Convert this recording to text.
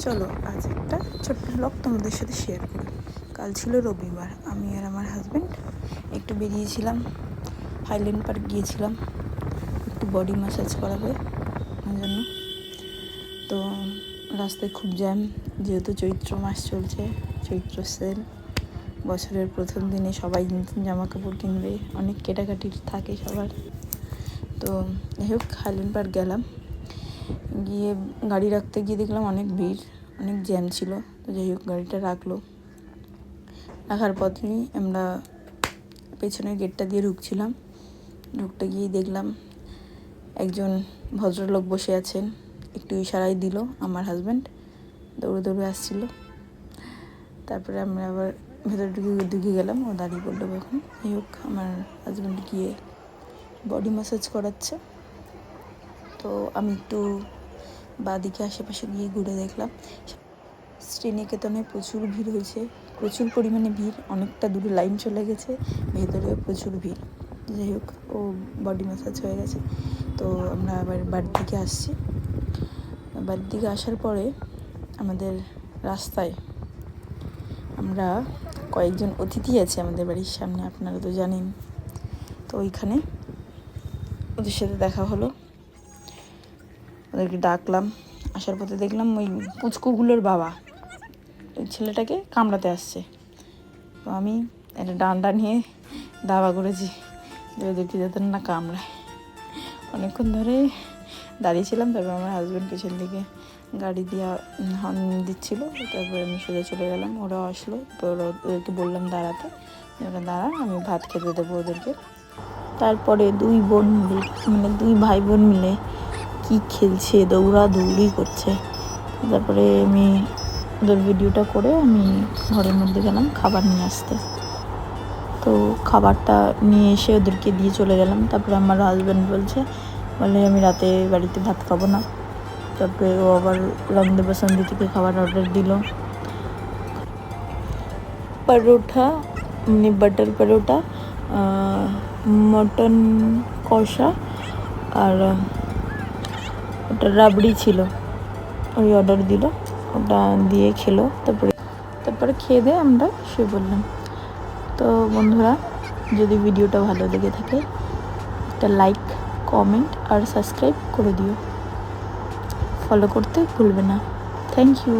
চলো আজ একটা ছোট্ট ব্লগ তোমাদের সাথে শেয়ার করি। কাল ছিল রবিবার, আমি আর আমার হাজব্যান্ড একটু বেরিয়েছিলাম, হাইল্যান্ড পার্ক গিয়েছিলাম একটু বডি ম্যাসাজ করাবে আমার জন্য। তো রাস্তায় খুব জ্যাম, যেহেতু চৈত্র মাস চলছে, চৈত্র সেল, বছরের প্রথম দিনে সবাই নতুন জামা কাপড় কিনবে, অনেক কেটাকাটি থাকে সবার। তো যাই হোক হাইল্যান্ড পার্ক গেলাম, গিয়ে গাড়ি রাখতে গিয়ে দেখলাম অনেক ভিড়, অনেক জ্যাম ছিল। তো যাই হোক গাড়িটা রাখার পথেই আমরা পেছনের গেটটা দিয়ে ঢুকছিলাম। ঢুকতে গিয়ে দেখলাম একজন ভদ্রলোক বসে আছেন, একটু ইশারাই দিল, আমার হাজব্যান্ড দৌড়ে আসছিল। তারপরে আমরা আবার ভেতর ঢুকে গেলাম, ও দাঁড়িয়ে পড়লো এখন। যাই হোক আমার হাজব্যান্ড গিয়ে বডি ম্যাসাজ করাচ্ছে। তো আমি একটু বাঁদিকে আশেপাশে গিয়ে ঘুরে দেখলাম শ্রীনিকেতনে প্রচুর ভিড় হয়েছে, প্রচুর পরিমাণে ভিড়, অনেকটা দূরে লাইন চলে গেছে, ভেতরেও প্রচুর ভিড়। যাই হোক ও বডি ম্যাসাজ হয়ে গেছে। তো আমরা আবার বাড়ির দিকে আসছি। বাড়ির দিকে আসার পরে আমাদের রাস্তায় আমরা কয়েকজন অতিথি আছে আমাদের বাড়ির সামনে, আপনারা তো জানেন। তো ওইখানে ওদের সাথে দেখা হলো, ওদেরকে ডাকলাম। আসার পথে দেখলাম ওই পুচকুগুলোর বাবা ওই ছেলেটাকে কামড়াতে আসছে। তো আমি একটা ডান্ডা নিয়ে দাবা করেছি যে ওদেরকে যাতে না কামড়ায়। অনেকক্ষণ ধরে দাঁড়িয়েছিলাম, তারপর আমার হাজব্যান্ড পেছন দিকে গাড়ি দিয়ে হর্ন দিচ্ছিলো, তারপরে আমি সোজা চলে গেলাম। ওরাও আসলো, তো ওদেরকে বললাম দাঁড়াতে, ওরা দাঁড়া, আমি ভাত খেতে দেবো ওদেরকে। তারপরে দুই ভাই বোন মিলে কি খেলছে, দৌড়াদৌড়ি করছে। তারপরে আমি ওদের ভিডিওটা করে আমি ঘরের মধ্যে গেলাম খাবার নিয়ে আসতে। তো খাবারটা নিয়ে এসে ওদেরকে দিয়ে চলে গেলাম। তারপরে আমার হাজব্যান্ড বলে আমি রাতে বাড়িতে ভাত খাবো না। তারপরে ও আবার রংদে বসন্তি থেকে খাবার অর্ডার দিল, পরোটা, বাটার পরোটা, মটন কষা আর ওটা রাবড়ি ছিল, ওই অর্ডার দিল, ওটা দিয়ে খেলো। তারপরে খেয়ে দিয়ে আমরা শুয়ে পড়লাম। তো বন্ধুরা, যদি ভিডিওটা ভালো লেগে থাকে একটা লাইক, কমেন্ট আর সাবস্ক্রাইব করে দিও, ফলো করতে ভুলবে না। Thank you.